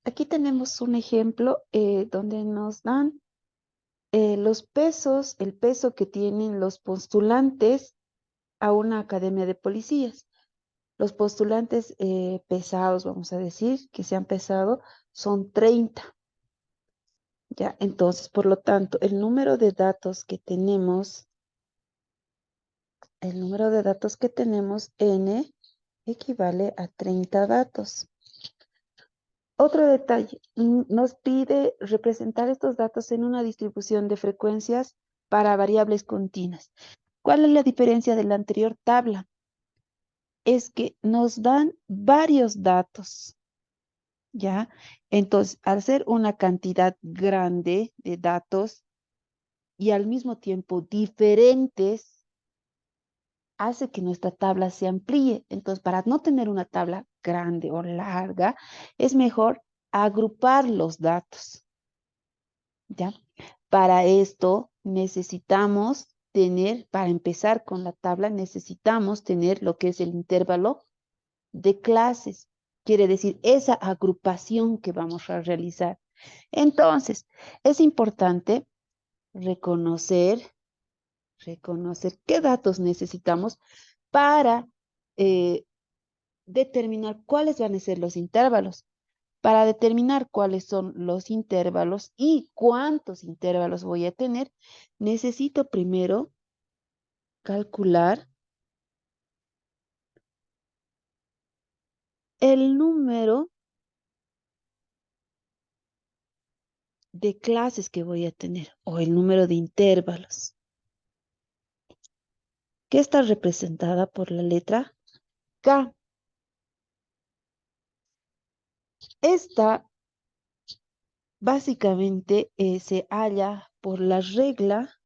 Aquí tenemos un ejemplo donde nos dan los pesos, el peso que tienen los postulantes a una academia de policías. Los postulantes pesados, vamos a decir, que se han pesado, son 30. Ya, entonces, por lo tanto, el número de datos que tenemos, n, equivale a 30 datos. Otro detalle, nos pide representar estos datos en una distribución de frecuencias para variables continuas. ¿Cuál es la diferencia de la anterior tabla? Es que nos dan varios datos, ¿ya? Entonces, al ser una cantidad grande de datos y al mismo tiempo diferentes, hace que nuestra tabla se amplíe. Entonces, para no tener una tabla grande o larga, es mejor agrupar los datos, ¿ya? Para esto necesitamos tener, para empezar con la tabla, necesitamos tener lo que es el intervalo de clases. Quiere decir, esa agrupación que vamos a realizar. Entonces, es importante reconocer, reconocer qué datos necesitamos para eh, determinar cuáles van a ser los intervalos. Para determinar cuáles son los intervalos y cuántos intervalos voy a tener, necesito primero calcular el número de clases que voy a tener o el número de intervalos, que está representada por la letra K. Esta básicamente se halla por la regla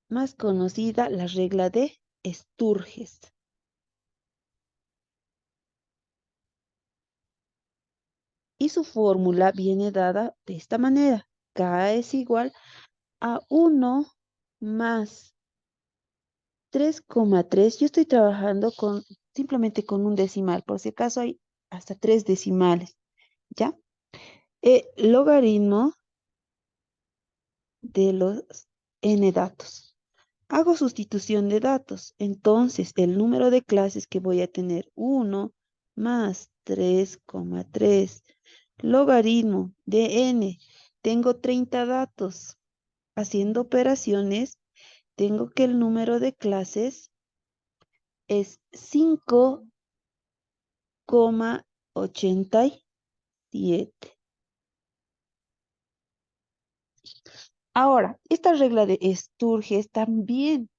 más conocida, la regla de Sturges. Y su fórmula viene dada de esta manera. K es igual a 1 más 3,3. Yo estoy trabajando simplemente con un decimal, por si acaso hay hasta 3 decimales, ¿ya? Logaritmo de los n datos. Hago sustitución de datos, entonces el número de clases que voy a tener, 1 más 3,3, logaritmo de n, tengo 30 datos. Haciendo operaciones, tengo que el número de clases es 5,87. Ahora, esta regla de Sturges también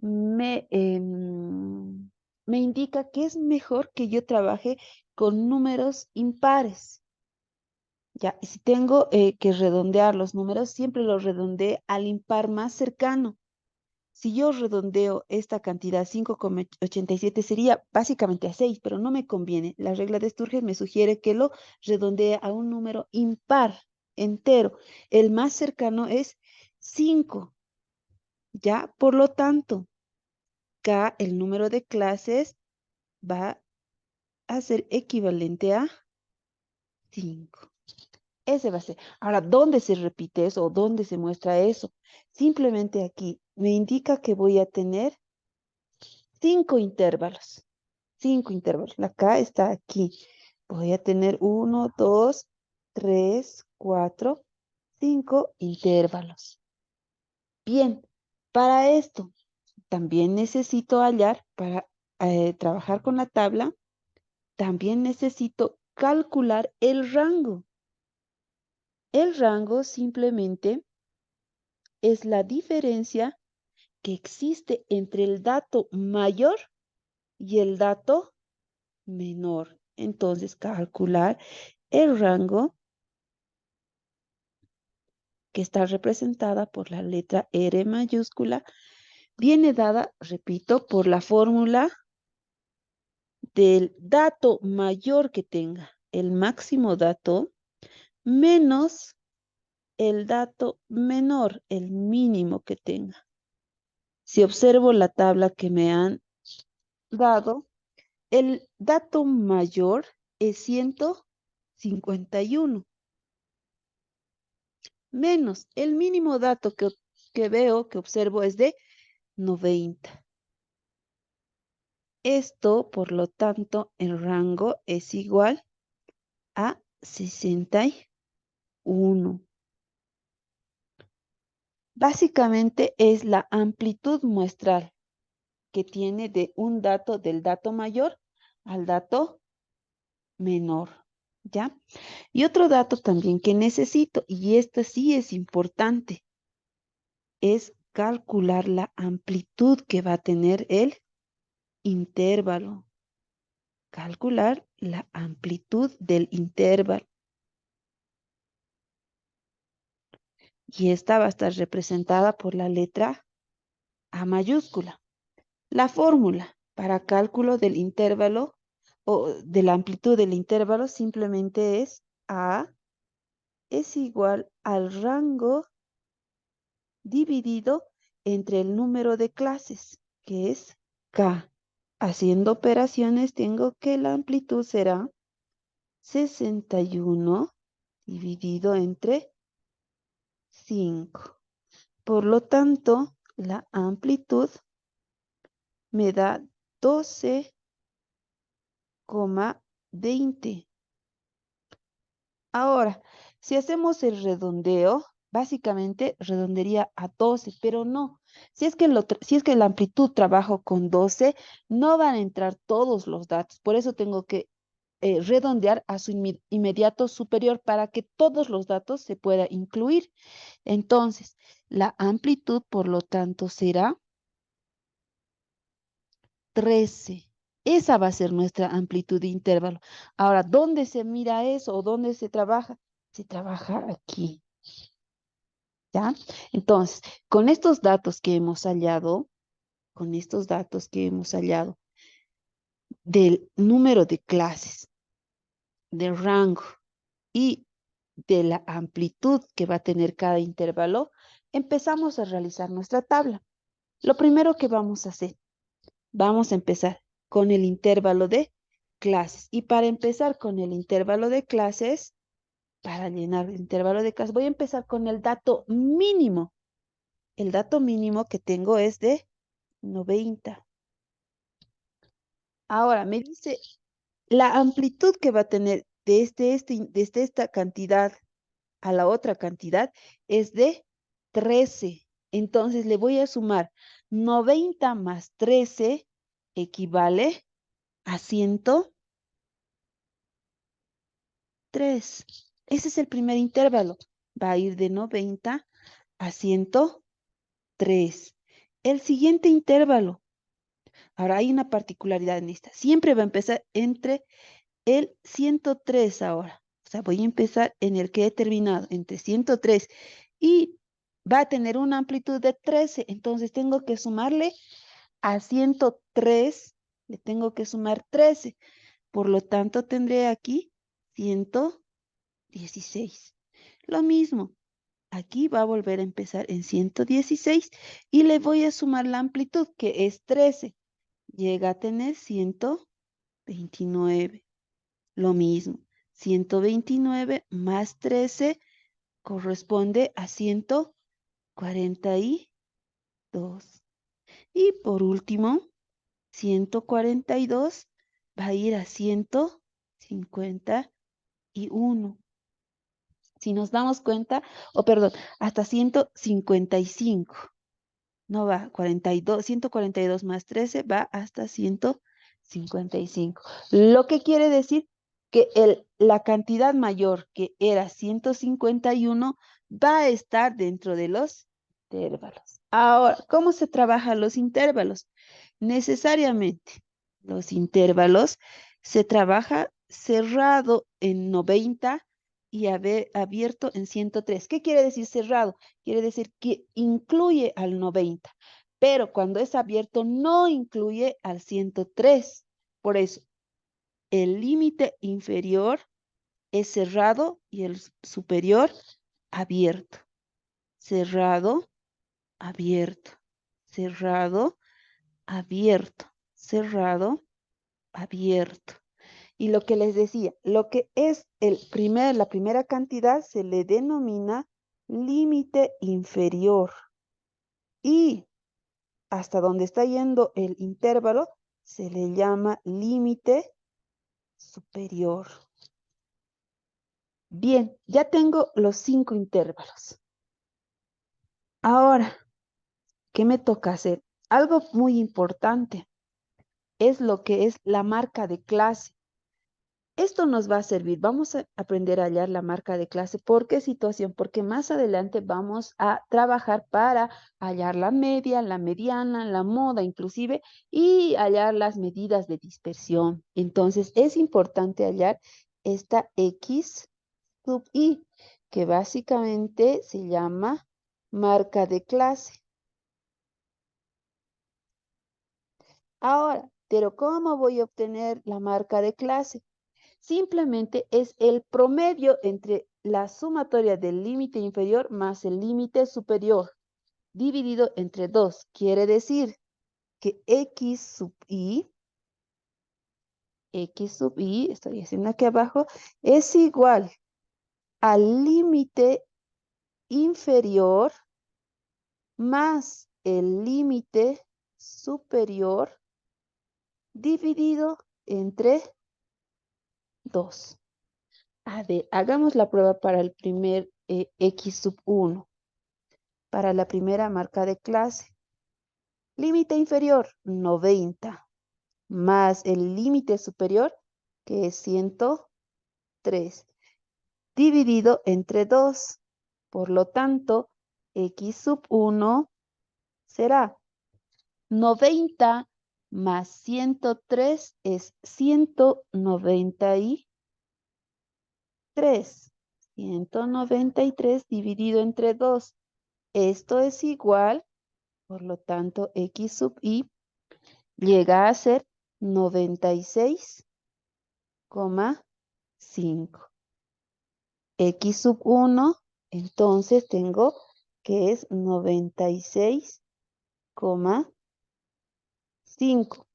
me, me indica que es mejor que yo trabaje con números impares. Ya, y si tengo que redondear los números, siempre los redondeé al impar más cercano. Si yo redondeo esta cantidad 5,87 sería básicamente a 6, pero no me conviene. La regla de Sturges me sugiere que lo redondee a un número impar, entero. El más cercano es 5, ¿ya? Por lo tanto, K, el número de clases, va a ser equivalente a 5. Ese va a ser. Ahora, ¿dónde se repite eso o dónde se muestra eso? Simplemente aquí me indica que voy a tener 5 intervalos. 5 intervalos. La K está aquí. Voy a tener 1, 2, 3, 4, 5 intervalos. Bien, para esto también necesito hallar, para trabajar con la tabla, también necesito calcular el rango. El rango simplemente es la diferencia que existe entre el dato mayor y el dato menor. Entonces, calcular el rango que está representada por la letra R mayúscula, viene dada, repito, por la fórmula del dato mayor que tenga, el máximo dato, menos el dato menor, el mínimo que tenga. Si observo la tabla que me han dado, el dato mayor es 151. Menos el mínimo dato que veo, que observo, es de 90. Esto, por lo tanto, el rango es igual a 61. Básicamente es la amplitud muestral que tiene de un dato, del dato mayor al dato menor, ¿ya? Y otro dato también que necesito, y esta sí es importante, es calcular la amplitud que va a tener el intervalo. Calcular la amplitud del intervalo. Y esta va a estar representada por la letra A mayúscula. La fórmula para cálculo del intervalo o de la amplitud del intervalo simplemente es A es igual al rango dividido entre el número de clases, que es K. Haciendo operaciones tengo que la amplitud será 61 dividido entre 5. Por lo tanto, la amplitud me da 12,20. Ahora, si hacemos el redondeo, básicamente redondearía a 12, pero no. Si es que la amplitud trabajo con 12, no van a entrar todos los datos. Por eso tengo que redondear a su inmediato superior para que todos los datos se puedan incluir. Entonces, la amplitud, por lo tanto, será 13. Esa va a ser nuestra amplitud de intervalo. Ahora, ¿dónde se mira eso o dónde se trabaja? Se trabaja aquí, ¿ya? Entonces, con estos datos que hemos hallado, con estos datos que hemos hallado del número de clases, del rango y de la amplitud que va a tener cada intervalo, empezamos a realizar nuestra tabla. Lo primero que vamos a hacer, vamos a empezar con el intervalo de clases. Y para empezar con el intervalo de clases, para llenar el intervalo de clases, voy a empezar con el dato mínimo. El dato mínimo que tengo es de 90. Ahora, me dice la amplitud que va a tener desde esta cantidad a la otra cantidad es de 13. Entonces le voy a sumar 90 más 13 equivale a 103. Ese es el primer intervalo. Va a ir de 90 a 103. El siguiente intervalo. Ahora hay una particularidad en esta. Siempre va a empezar entre el 103 ahora. O sea, voy a empezar en el que he terminado, entre 103. Y va a tener una amplitud de 13. Entonces tengo que sumarle a 103, le tengo que sumar 13. Por lo tanto, tendré aquí 116. Lo mismo, aquí va a volver a empezar en 116 y le voy a sumar la amplitud, que es 13. Llega a tener 129. Lo mismo, 129 más 13 corresponde a 142. Y por último, 142 va a ir a 151. Si nos damos cuenta, o perdón, hasta 155. No va, 42, 142 más 13 va hasta 155. Lo que quiere decir que la cantidad mayor, que era 151, va a estar dentro de los intervalos. Ahora, ¿cómo se trabajan los intervalos? Necesariamente, los intervalos se trabaja cerrado en 90 y abierto en 103. ¿Qué quiere decir cerrado? Quiere decir que incluye al 90, pero cuando es abierto no incluye al 103. Por eso, el límite inferior es cerrado y el superior abierto. Cerrado, abierto, cerrado, abierto, cerrado, abierto. Y lo que les decía, lo que es la primera cantidad se le denomina límite inferior. Y hasta donde está yendo el intervalo se le llama límite superior. Bien, ya tengo los 5 intervalos. Ahora, ¿qué me toca hacer? Algo muy importante es lo que es la marca de clase. Esto nos va a servir. Vamos a aprender a hallar la marca de clase. ¿Por qué situación? Porque más adelante vamos a trabajar para hallar la media, la mediana, la moda inclusive, y hallar las medidas de dispersión. Entonces, es importante hallar esta X sub I, que básicamente se llama marca de clase. Ahora, pero ¿cómo voy a obtener la marca de clase? Simplemente es el promedio entre la sumatoria del límite inferior más el límite superior, dividido entre 2. Quiere decir que X sub I, estoy haciendo aquí abajo, es igual al límite inferior más el límite superior dividido entre 2. A ver, hagamos la prueba para el primer X sub 1. Para la primera marca de clase. Límite inferior, 90, más el límite superior, que es 103, dividido entre 2. Por lo tanto, X sub 1 será 90 más 103 es 193. 193 dividido entre 2. Esto es igual. Por lo tanto, X sub I llega a ser 96,5. X sub 1, entonces tengo que es 96,5.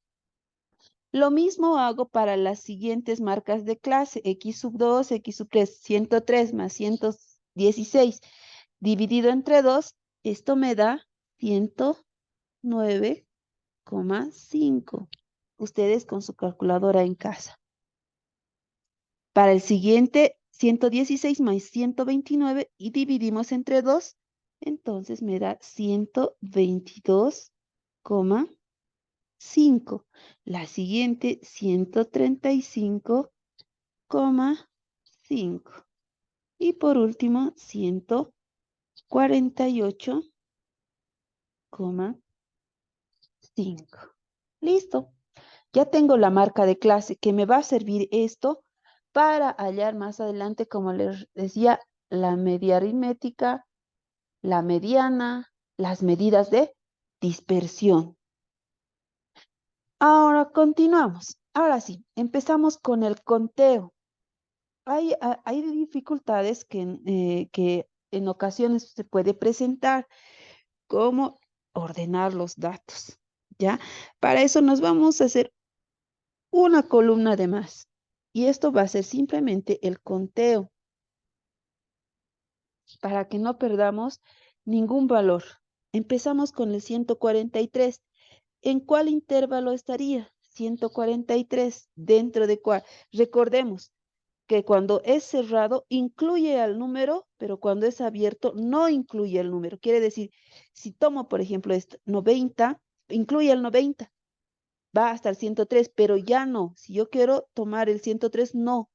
Lo mismo hago para las siguientes marcas de clase. X sub 2, X sub 3, 103 más 116 dividido entre 2. Esto me da 109,5. Ustedes con su calculadora en casa. Para el siguiente, 116 más 129 y dividimos entre 2, entonces me da 122,5. La siguiente, 135,5. Y por último, 148,5. Listo. Ya tengo la marca de clase que me va a servir esto para hallar más adelante, como les decía, la media aritmética, la mediana, las medidas de dispersión. Ahora continuamos. Ahora sí, empezamos con el conteo. Hay dificultades que en ocasiones se puede presentar, como ordenar los datos, ¿ya? Para eso nos vamos a hacer una columna de más. Y esto va a ser simplemente el conteo para que no perdamos ningún valor. Empezamos con el 143. ¿En cuál intervalo estaría? 143. ¿Dentro de cuál? Recordemos que cuando es cerrado incluye al número, pero cuando es abierto no incluye el número. Quiere decir, si tomo, por ejemplo, esto, 90, incluye el 90. Va hasta el 103, pero ya no. Si yo quiero tomar el 103, no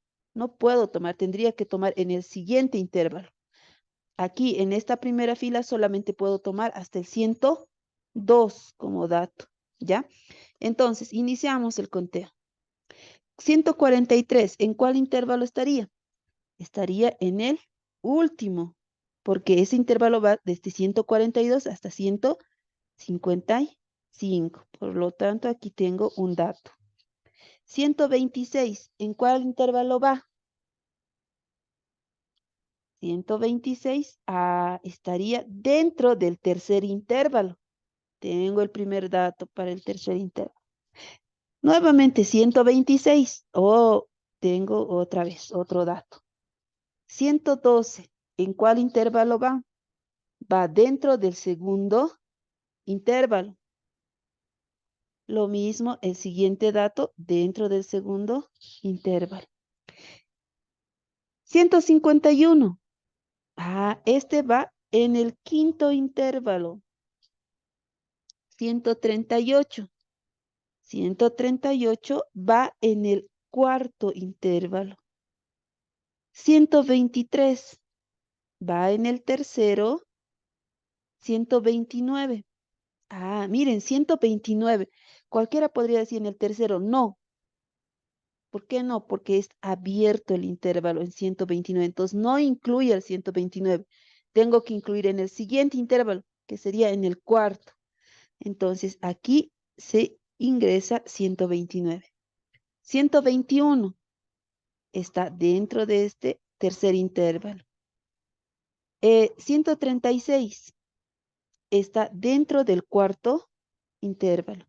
puedo tomar. Tendría que tomar en el siguiente intervalo. Aquí en esta primera fila solamente puedo tomar hasta el 102 como dato, ¿ya? Entonces, iniciamos el conteo. 143, ¿en cuál intervalo estaría? Estaría en el último, porque ese intervalo va desde 142 hasta 155. Por lo tanto, aquí tengo un dato. 126, ¿en cuál intervalo va? 126 estaría dentro del tercer intervalo. Tengo el primer dato para el tercer intervalo. Nuevamente 126. Oh, tengo otra vez otro dato. 112, ¿en cuál intervalo va? Va dentro del segundo intervalo. Lo mismo, el siguiente dato dentro del segundo intervalo. 151. Este va en el quinto intervalo. 138. 138 va en el cuarto intervalo. 123 va en el tercero. 129. Miren, 129. Cualquiera podría decir en el tercero, no. ¿Por qué no? Porque es abierto el intervalo en 129. Entonces no incluye el 129. Tengo que incluir en el siguiente intervalo, que sería en el cuarto. Entonces aquí se ingresa 129. 121 está dentro de este tercer intervalo. 136 está dentro del cuarto intervalo.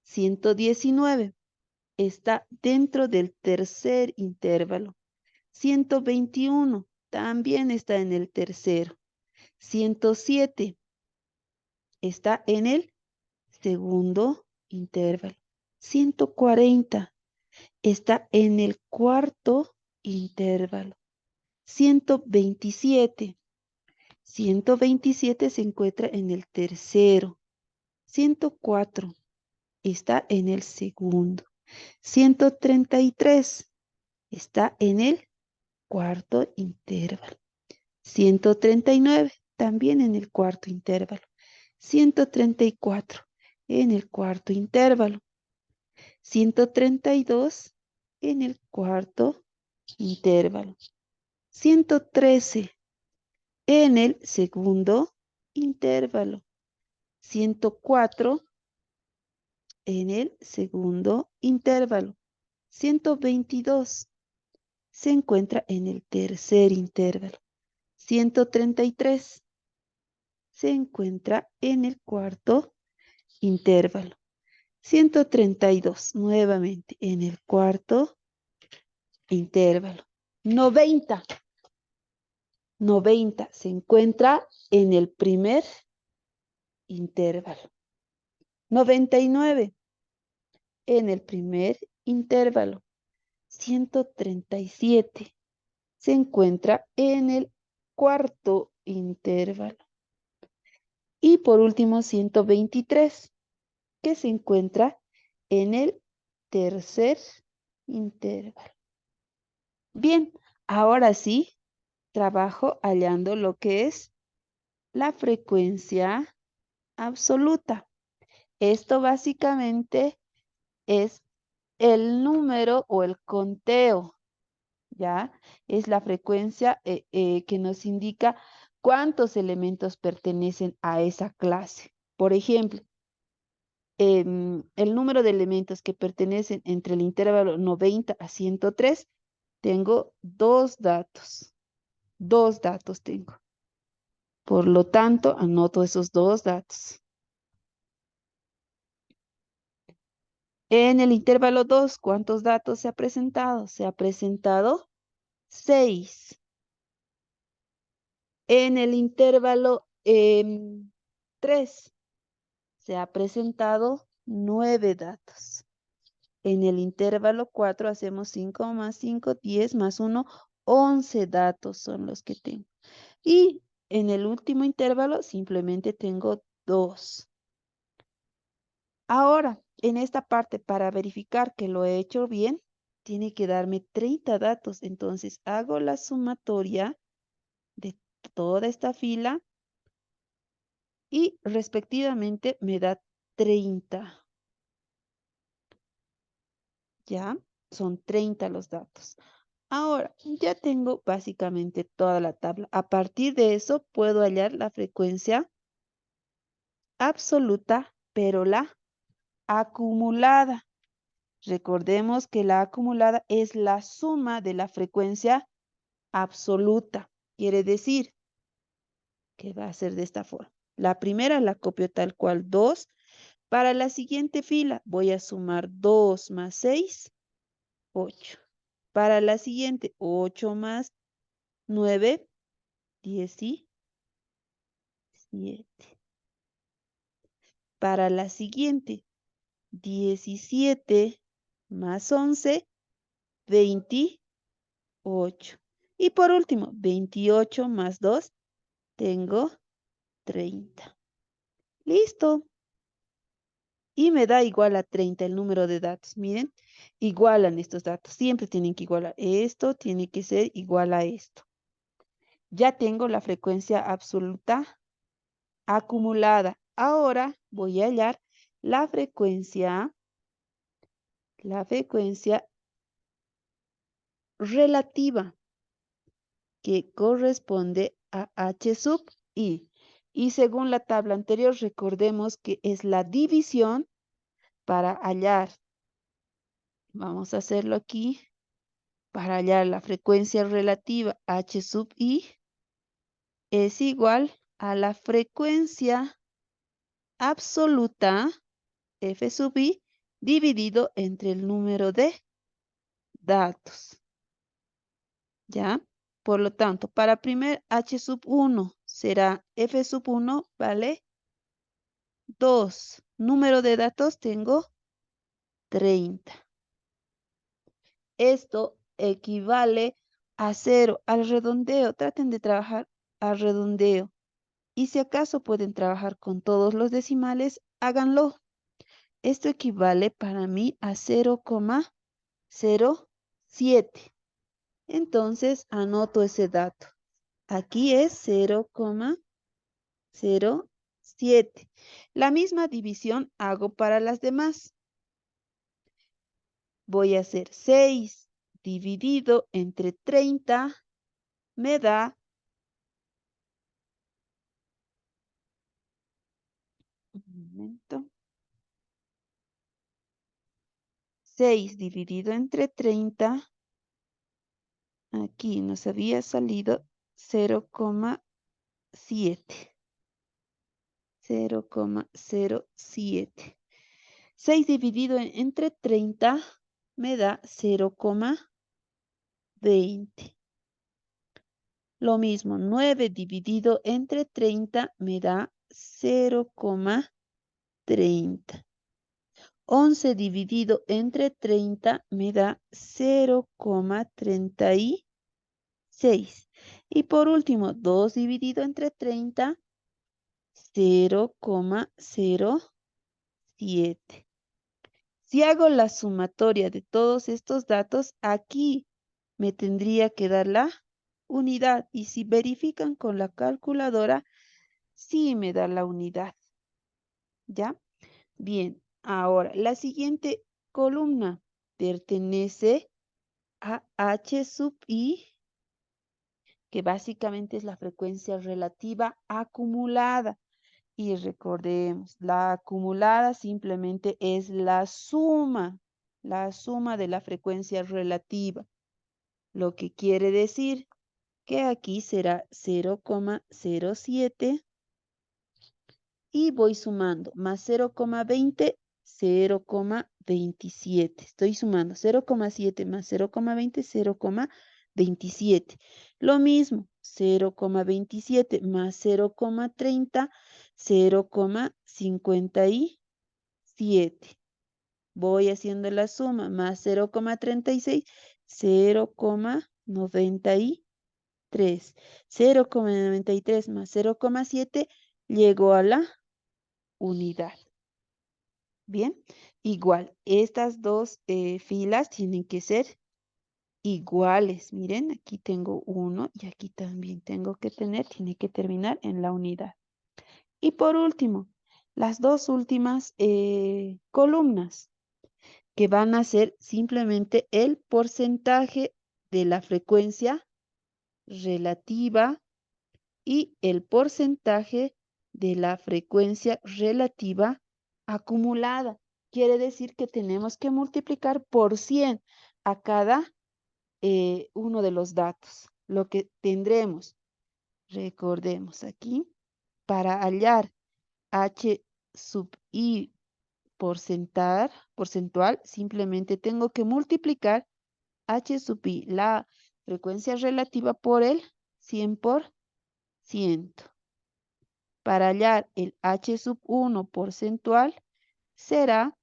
119 está dentro del tercer intervalo. 121 también está en el tercero. 107 está en el segundo intervalo. 140 está en el cuarto intervalo. 127. 127 se encuentra en el tercero. 104 está en el segundo. 133 está en el cuarto intervalo. 139 también en el cuarto intervalo. 134 en el cuarto intervalo. 132 en el cuarto intervalo. 113 en el segundo intervalo. 104 en el segundo intervalo. 122 se encuentra en el tercer intervalo. 133 se encuentra en el cuarto intervalo. 132 nuevamente en el cuarto intervalo. 90 se encuentra en el primer intervalo. 99 en el primer intervalo. 137 se encuentra en el cuarto intervalo. Y por último, 123, que se encuentra en el tercer intervalo. Bien, ahora sí, trabajo hallando lo que es la frecuencia absoluta. Esto básicamente es el número o el conteo, ¿ya? Es la frecuencia que nos indica cuántos elementos pertenecen a esa clase. Por ejemplo, el número de elementos que pertenecen entre el intervalo 90 a 103, tengo dos datos. Dos datos tengo. Por lo tanto, anoto esos dos datos. En el intervalo 2, ¿cuántos datos se ha presentado? Se ha presentado 6. En el intervalo 3 se ha presentado 9 datos. En el intervalo 4 hacemos 5 más 5, 10 más 1, 11 datos son los que tengo. Y en el último intervalo simplemente tengo 2. Ahora, en esta parte, para verificar que lo he hecho bien, tiene que darme 30 datos. Entonces, hago la sumatoria de toda esta fila y respectivamente me da 30. ¿Ya? Son 30 los datos. Ahora, ya tengo básicamente toda la tabla. A partir de eso, puedo hallar la frecuencia absoluta, pero la acumulada. Recordemos que la acumulada es la suma de la frecuencia absoluta. Quiere decir que va a ser de esta forma. La primera la copio tal cual, 2. Para la siguiente fila voy a sumar 2 más 6, 8. Para la siguiente, 8 más 9, 17. Para la siguiente, 17 más 11, 28. Y por último, 28 más 2, tengo 30. Listo. Y me da igual a 30 el número de datos. Miren, igualan estos datos. Siempre tienen que igualar. Esto tiene que ser igual a esto. Ya tengo la frecuencia absoluta acumulada. Ahora voy a hallar la frecuencia relativa que corresponde a H sub I. Y según la tabla anterior, recordemos que es la división para hallar. Vamos a hacerlo aquí. Para hallar la frecuencia relativa H sub I es igual a la frecuencia absoluta F sub I dividido entre el número de datos. ¿Ya? Por lo tanto, para primer H sub 1 será F sub 1 vale 2. Número de datos tengo 30. Esto equivale a 0 al redondeo. Traten de trabajar al redondeo. Y si acaso pueden trabajar con todos los decimales, háganlo. Esto equivale para mí a 0,07. Entonces anoto ese dato. Aquí es 0,07. La misma división hago para las demás. Voy a hacer 6 dividido entre 30 me da, un momento, 6 dividido entre 30, aquí nos había salido 0,7. 0,07. 6 dividido entre 30 me da 0,20. Lo mismo, 9 dividido entre 30 me da 0,30. 11 dividido entre 30 me da 0,36. Y por último, 2 dividido entre 30, 0,07. Si hago la sumatoria de todos estos datos, aquí me tendría que dar la unidad. Y si verifican con la calculadora, sí me da la unidad. ¿Ya? Bien, ahora la siguiente columna pertenece a H sub I, que básicamente es la frecuencia relativa acumulada. Y recordemos, la acumulada simplemente es la suma de la frecuencia relativa, lo que quiere decir que aquí será 0,07 y voy sumando más 0,20, 0,27. Estoy sumando 0,7 más 0,20, 0,27. Lo mismo, 0,27 más 0,30, 0,57. Voy haciendo la suma más 0,36, 0,93. 0,93 más 0,7 llegó a la unidad. Bien, igual, estas dos filas tienen que ser iguales. Miren, aquí tengo uno y aquí también tengo que tener, tiene que terminar en la unidad. Y por último, las dos últimas columnas que van a ser simplemente el porcentaje de la frecuencia relativa y el porcentaje de la frecuencia relativa acumulada. Quiere decir que tenemos que multiplicar por 100 a cada uno de los datos. Lo que tendremos, recordemos aquí, para hallar H sub I porcentual, simplemente tengo que multiplicar H sub I, la frecuencia relativa por el 100%. Para hallar el H sub 1 porcentual será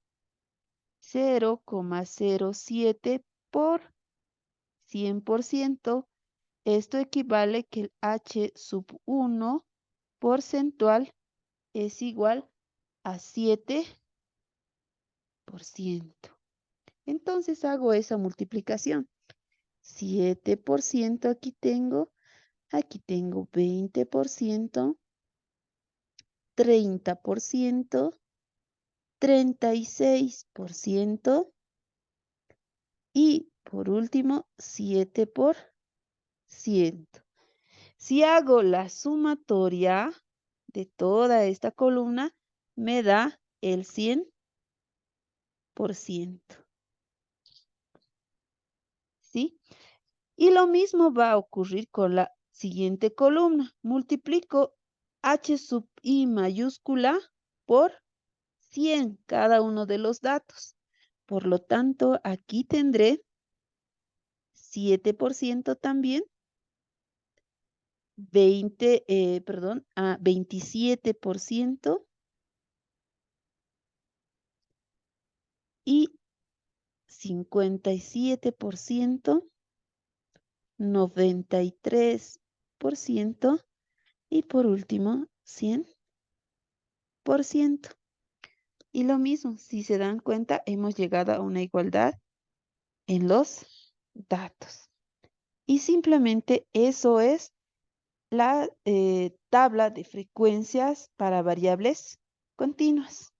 0,07 por 100%. Esto equivale que el H sub 1 porcentual es igual a 7%. Entonces hago esa multiplicación. 7% aquí tengo 20%, 30%, 36% y por último 7%. Si hago la sumatoria de toda esta columna, me da el 100%. ¿Sí? Y lo mismo va a ocurrir con la siguiente columna. Multiplico H sub I mayúscula por 100 cada uno de los datos. Por lo tanto, aquí tendré 7% también, 27% y 57%, 93% y por último 100%. Y lo mismo, si se dan cuenta, hemos llegado a una igualdad en los datos. Y simplemente eso es la tabla de frecuencias para variables continuas.